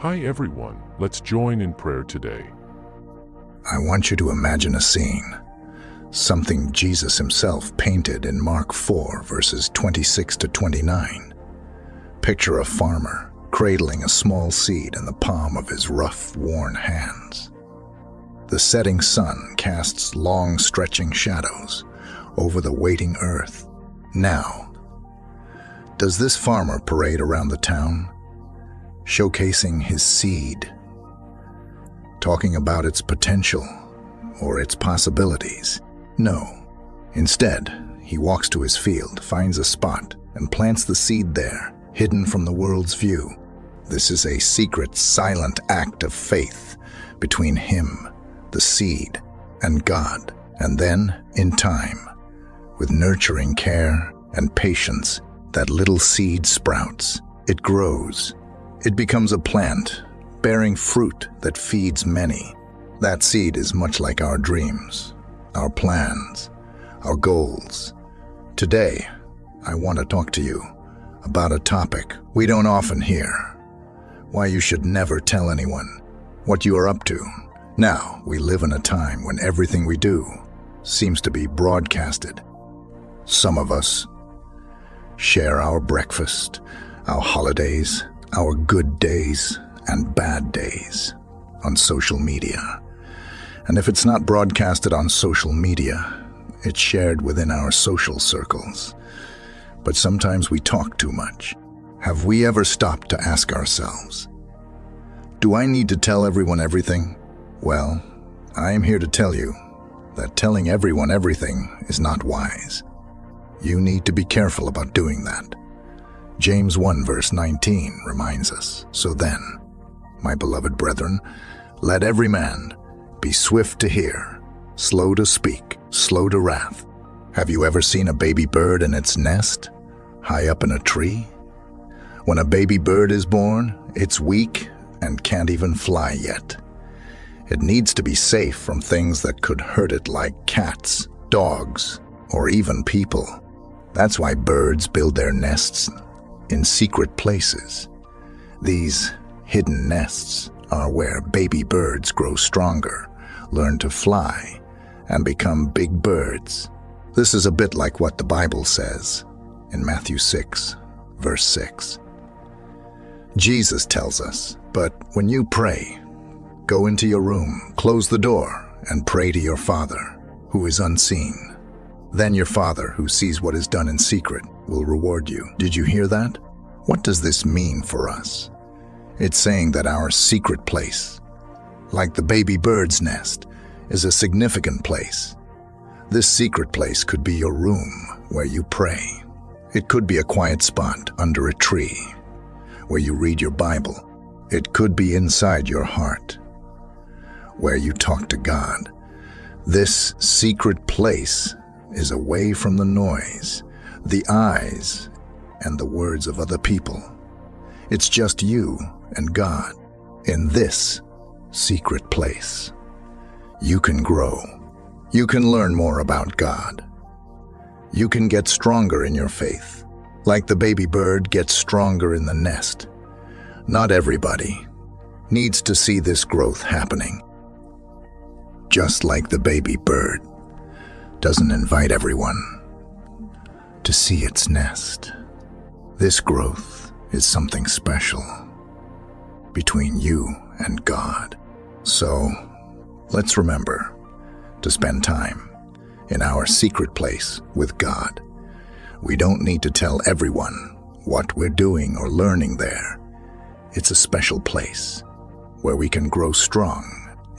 Hi everyone, let's join in prayer today. I want you to imagine a scene, something Jesus himself painted in Mark 4, verses 26 to 29. Picture a farmer cradling a small seed in the palm of his rough, worn hands. The setting sun casts long, stretching shadows over the waiting earth. Now, does this farmer parade around the town, showcasing his seed, talking about its potential or its possibilities? No. Instead, he walks to his field, finds a spot, and plants the seed there, hidden from the world's view. This is a secret, silent act of faith between him, the seed, and God. And then, in time, with nurturing care and patience, that little seed sprouts. It grows. It becomes a plant, bearing fruit that feeds many. That seed is much like our dreams, our plans, our goals. Today, I want to talk to you about a topic we don't often hear: why you should never tell anyone what you are up to. Now, we live in a time when everything we do seems to be broadcasted. Some of us share our breakfast, our holidays, our good days and bad days on social media. And if it's not broadcasted on social media, it's shared within our social circles. But sometimes we talk too much. Have we ever stopped to ask ourselves, do I need to tell everyone everything? Well, I am here to tell you that telling everyone everything is not wise. You need to be careful about doing that. James 1 verse 19 reminds us, "So then, my beloved brethren, let every man be swift to hear, slow to speak, slow to wrath." Have you ever seen a baby bird in its nest, high up in a tree? When a baby bird is born, it's weak and can't even fly yet. It needs to be safe from things that could hurt it, like cats, dogs, or even people. That's why birds build their nests in secret places. These hidden nests are where baby birds grow stronger, learn to fly, and become big birds. This is a bit like what the Bible says in Matthew 6, verse 6. Jesus tells us, "But when you pray, go into your room, close the door, and pray to your Father, who is unseen. Then your Father, who sees what is done in secret, will reward you." Did you hear that? What does this mean for us? It's saying that our secret place, like the baby bird's nest, is a significant place. This secret place could be your room where you pray. It could be a quiet spot under a tree where you read your Bible. It could be inside your heart where you talk to God. This secret place is away from the noise, the eyes, and the words of other people. It's just you and God. In this secret place, you can grow. You can learn more about God. You can get stronger in your faith, like the baby bird gets stronger in the nest. Not everybody needs to see this growth happening. Just like the baby bird doesn't invite everyone to see its nest. This growth is something special between you and God. So, let's remember to spend time in our secret place with God. We don't need to tell everyone what we're doing or learning there. It's a special place where we can grow strong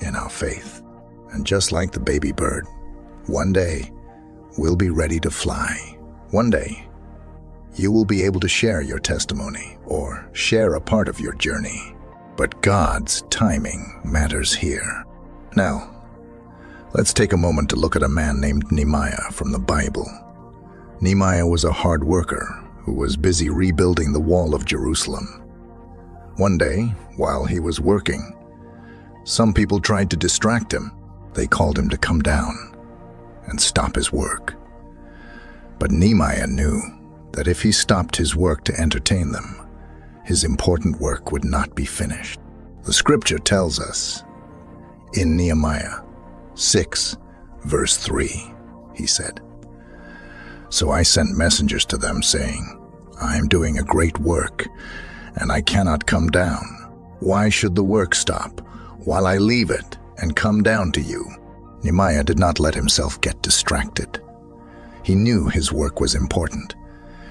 in our faith. And just like the baby bird, one day we'll be ready to fly. One day, you will be able to share your testimony or share a part of your journey. But God's timing matters here. Now, let's take a moment to look at a man named Nehemiah from the Bible. Nehemiah was a hard worker who was busy rebuilding the wall of Jerusalem. One day, while he was working, some people tried to distract him. They called him to come down and stop his work. But Nehemiah knew that if he stopped his work to entertain them, his important work would not be finished. The scripture tells us in Nehemiah 6, verse 3, he said, "So I sent messengers to them saying, I am doing a great work, and I cannot come down. Why should the work stop while I leave it and come down to you?" Nehemiah did not let himself get distracted. He knew his work was important.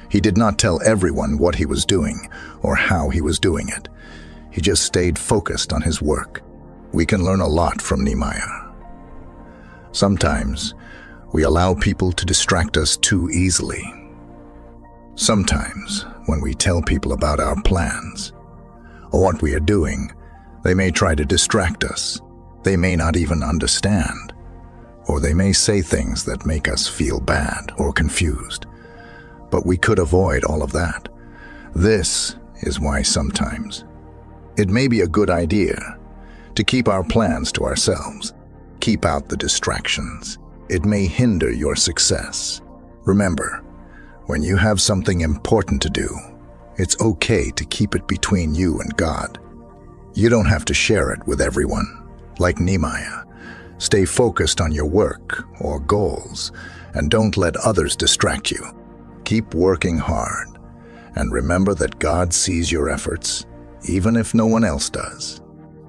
He did not tell everyone what he was doing or how he was doing it. He just stayed focused on his work. We can learn a lot from Nehemiah. Sometimes we allow people to distract us too easily. Sometimes when we tell people about our plans or what we are doing, they may try to distract us. They may not even understand, or they may say things that make us feel bad or confused. But we could avoid all of that. This is why sometimes it may be a good idea to keep our plans to ourselves. Keep out the distractions. It may hinder your success. Remember, when you have something important to do, it's okay to keep it between you and God. You don't have to share it with everyone. Like Nehemiah, stay focused on your work or goals and don't let others distract you. Keep working hard and remember that God sees your efforts, even if no one else does.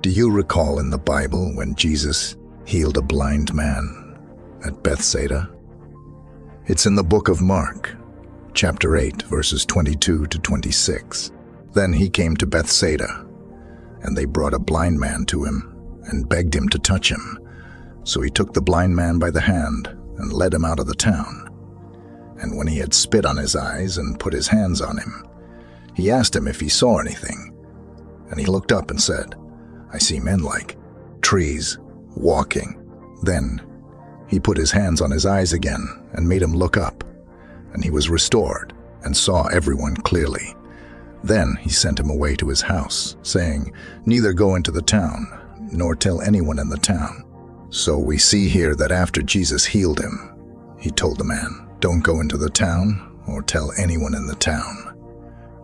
Do you recall in the Bible when Jesus healed a blind man at Bethsaida? It's in the book of Mark, chapter 8, verses 22 to 26. Then he came to Bethsaida, and they brought a blind man to him and begged him to touch him. So he took the blind man by the hand and led him out of the town. And when he had spit on his eyes and put his hands on him, he asked him if he saw anything. And he looked up and said, "I see men like trees walking." Then he put his hands on his eyes again and made him look up, and he was restored and saw everyone clearly. Then he sent him away to his house, saying, "Neither go into the town, nor tell anyone in the town." So we see here that after Jesus healed him, he told the man, "Don't go into the town or tell anyone in the town."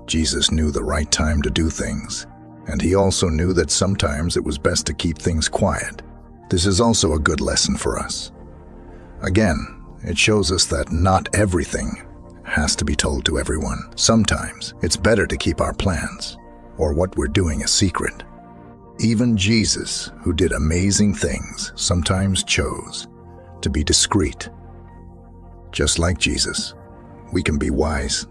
Jesus knew the right time to do things, and he also knew that sometimes it was best to keep things quiet. This is also a good lesson for us. Again, it shows us that not everything has to be told to everyone. Sometimes it's better to keep our plans or what we're doing a secret. Even Jesus, who did amazing things, sometimes chose to be discreet. Just like Jesus, we can be wise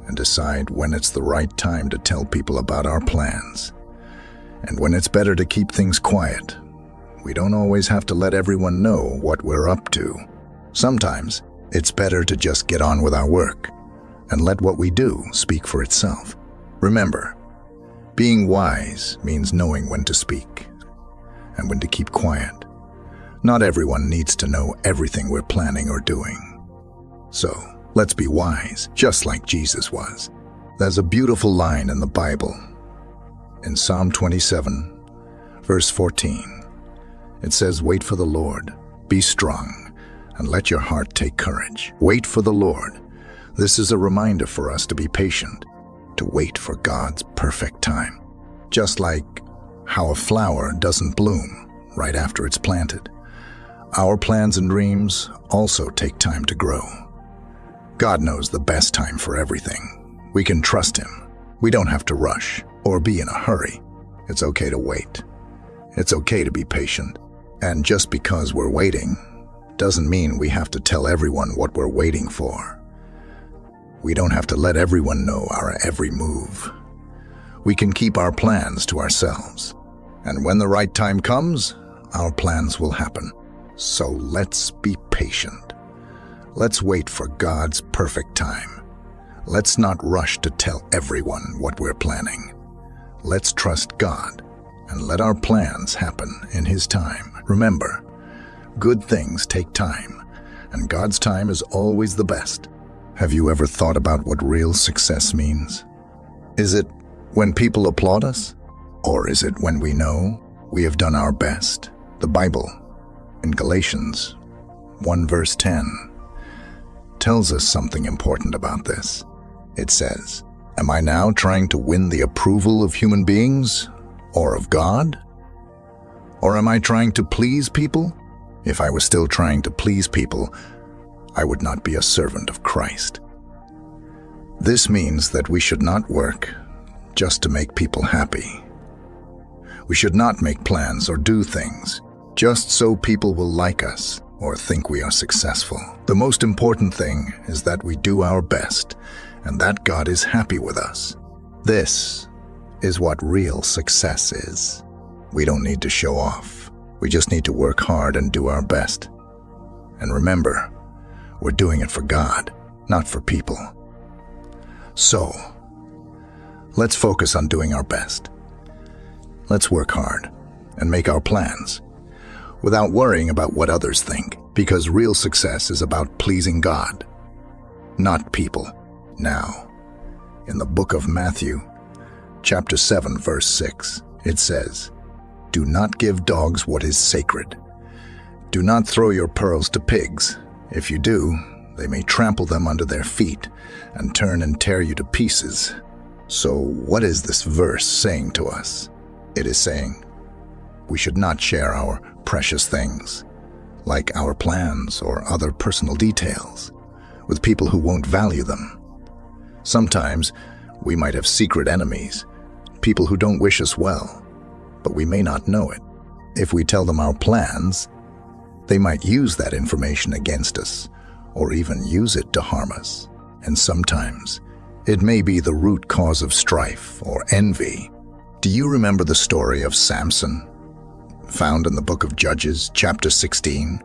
and decide when it's the right time to tell people about our plans, and when it's better to keep things quiet. We don't always have to let everyone know what we're up to. Sometimes it's better to just get on with our work and let what we do speak for itself. Remember, being wise means knowing when to speak and when to keep quiet. Not everyone needs to know everything we're planning or doing. So let's be wise, just like Jesus was. There's a beautiful line in the Bible. In Psalm 27, verse 14, it says, "Wait for the Lord, be strong, and let your heart take courage." Wait for the Lord. This is a reminder for us to be patient, to wait for God's perfect time. Just like how a flower doesn't bloom right after it's planted, our plans and dreams also take time to grow. God knows the best time for everything. We can trust Him. We don't have to rush or be in a hurry. It's okay to wait. It's okay to be patient. And just because we're waiting doesn't mean we have to tell everyone what we're waiting for. We don't have to let everyone know our every move. We can keep our plans to ourselves. And when the right time comes, our plans will happen. So let's be patient. Let's wait for God's perfect time. Let's not rush to tell everyone what we're planning. Let's trust God and let our plans happen in His time. Remember, good things take time, and God's time is always the best. Have you ever thought about what real success means? Is it when people applaud us? Or is it when we know we have done our best? The Bible, in Galatians 1 verse 10, tells us something important about this. It says, "Am I now trying to win the approval of human beings? Or of God? Or am I trying to please people? If I was still trying to please people, I would not be a servant of Christ. This means that we should not work just to make people happy. We should not make plans or do things just so people will like us or think we are successful. The most important thing is that we do our best and that God is happy with us. This is what real success is. We don't need to show off. We just need to work hard and do our best. And remember, we're doing it for God, not for people. So, let's focus on doing our best. Let's work hard and make our plans without worrying about what others think, because real success is about pleasing God, not people. Now, in the book of Matthew, chapter 7, verse 6, it says, "Do not give dogs what is sacred. Do not throw your pearls to pigs. If you do, they may trample them under their feet and turn and tear you to pieces." So what is this verse saying to us? It is saying we should not share our precious things, like our plans or other personal details, with people who won't value them. Sometimes we might have secret enemies, people who don't wish us well, but we may not know it. If we tell them our plans, they might use that information against us, or even use it to harm us. And sometimes it may be the root cause of strife or envy. Do you remember the story of Samson, found in the book of Judges, chapter 16?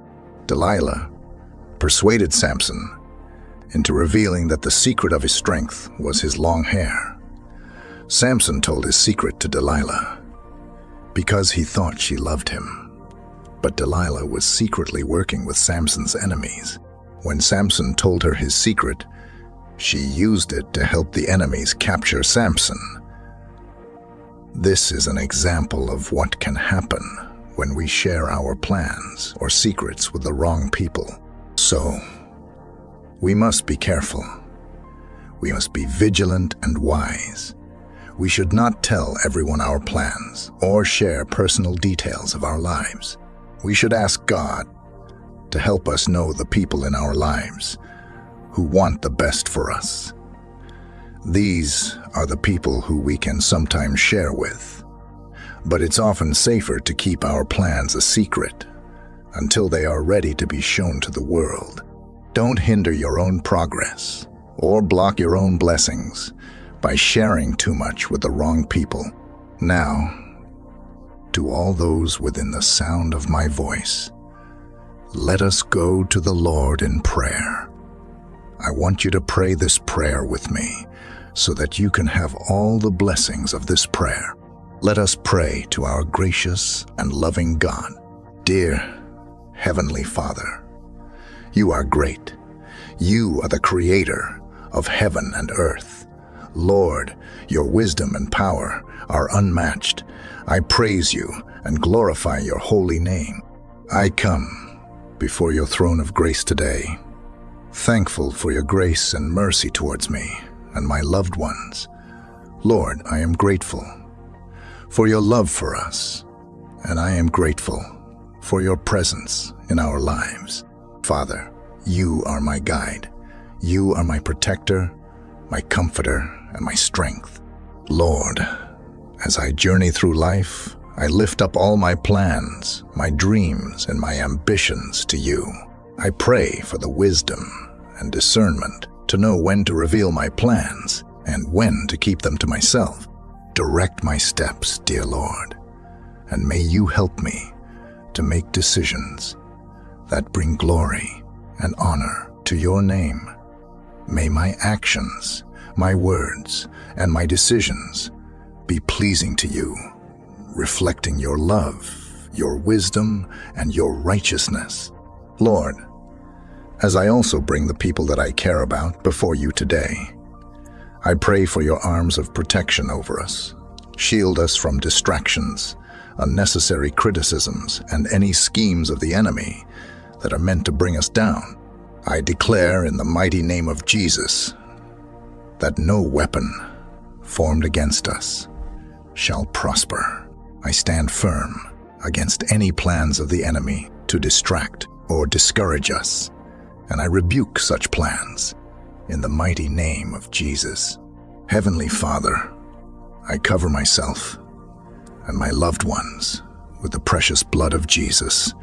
Delilah persuaded Samson into revealing that the secret of his strength was his long hair. Samson told his secret to Delilah because he thought she loved him. But Delilah was secretly working with Samson's enemies. When Samson told her his secret, she used it to help the enemies capture Samson. This is an example of what can happen when we share our plans or secrets with the wrong people. So, we must be careful. We must be vigilant and wise. We should not tell everyone our plans or share personal details of our lives. We should ask God to help us know the people in our lives who want the best for us. These are the people who we can sometimes share with, but it's often safer to keep our plans a secret until they are ready to be shown to the world. Don't hinder your own progress or block your own blessings by sharing too much with the wrong people. Now, to all those within the sound of my voice, let us go to the Lord in prayer. I want you to pray this prayer with me so that you can have all the blessings of this prayer. Let us pray to our gracious and loving God. Dear Heavenly Father, you are great. You are the creator of heaven and earth. Lord, your wisdom and power are unmatched. I praise you and glorify your holy name. I come before your throne of grace today, thankful for your grace and mercy towards me and my loved ones. Lord, I am grateful for your love for us, and I am grateful for your presence in our lives. Father, you are my guide. You are my protector, my comforter, and my strength. Lord, as I journey through life, I lift up all my plans, my dreams, and my ambitions to you. I pray for the wisdom and discernment to know when to reveal my plans and when to keep them to myself. Direct my steps, dear Lord, and may you help me to make decisions that bring glory and honor to your name. May my actions, my words, and my decisions be pleasing to you, reflecting your love, your wisdom, and your righteousness. Lord, as I also bring the people that I care about before you today, I pray for your arms of protection over us. Shield us from distractions, unnecessary criticisms, and any schemes of the enemy that are meant to bring us down. I declare in the mighty name of Jesus that no weapon formed against us shall prosper. I stand firm against any plans of the enemy to distract or discourage us, and I rebuke such plans in the mighty name of Jesus. Heavenly Father, I cover myself and my loved ones with the precious blood of Jesus.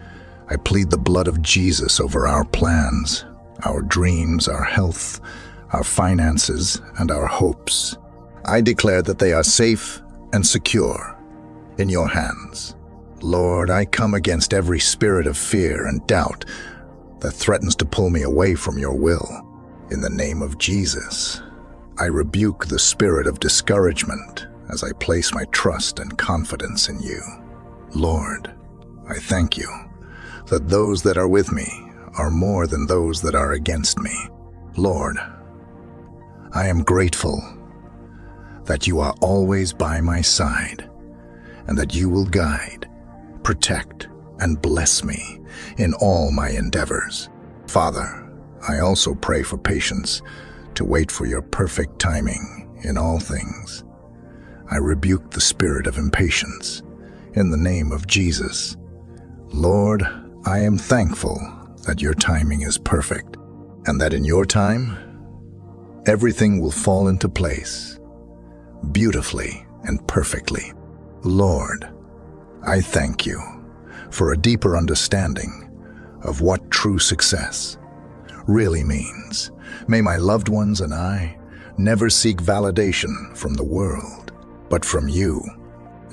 I plead the blood of Jesus over our plans, our dreams, our health, our finances, and our hopes. I declare that they are safe and secure in your hands. Lord, I come against every spirit of fear and doubt that threatens to pull me away from your will. In the name of Jesus, I rebuke the spirit of discouragement as I place my trust and confidence in you. Lord, I thank you that those that are with me are more than those that are against me. Lord, I am grateful that you are always by my side and that you will guide, protect, and bless me in all my endeavors. Father, I also pray for patience to wait for your perfect timing in all things. I rebuke the spirit of impatience in the name of Jesus. Lord, I am thankful that your timing is perfect and that in your time, everything will fall into place beautifully and perfectly. Lord, I thank you for a deeper understanding of what true success really means. May my loved ones and I never seek validation from the world, but from you,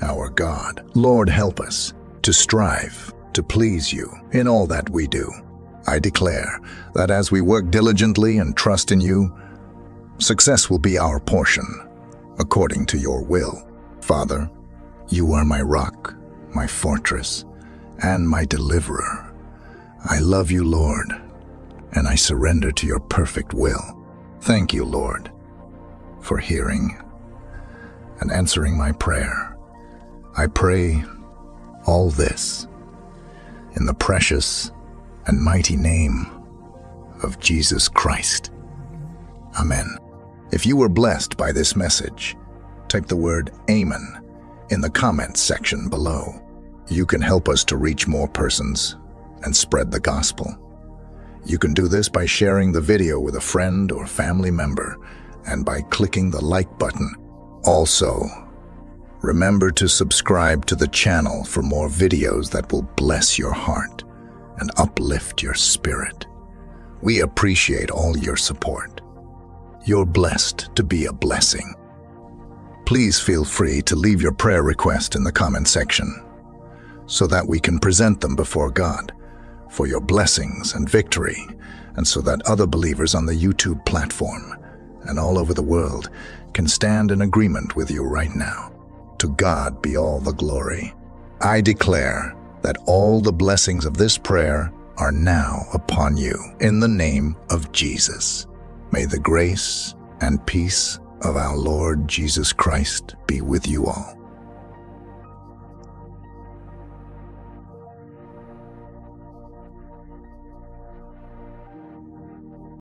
our God. Lord, help us to strive to please you in all that we do. I declare that as we work diligently and trust in you, success will be our portion, according to your will. Father, you are my rock, my fortress, and my deliverer. I love you, Lord, and I surrender to your perfect will. Thank you, Lord, for hearing and answering my prayer. I pray all this in the precious and mighty name of Jesus Christ. Amen. If you were blessed by this message, type the word Amen in the comments section below. You can help us to reach more persons and spread the gospel. You can do this by sharing the video with a friend or family member and by clicking the like button. Also, remember to subscribe to the channel for more videos that will bless your heart and uplift your spirit. We appreciate all your support. You're blessed to be a blessing. Please feel free to leave your prayer request in the comment section so that we can present them before God for your blessings and victory, and so that other believers on the YouTube platform and all over the world can stand in agreement with you right now. To God be all the glory. I declare that all the blessings of this prayer are now upon you in the name of Jesus. May the grace and peace of our Lord Jesus Christ be with you all.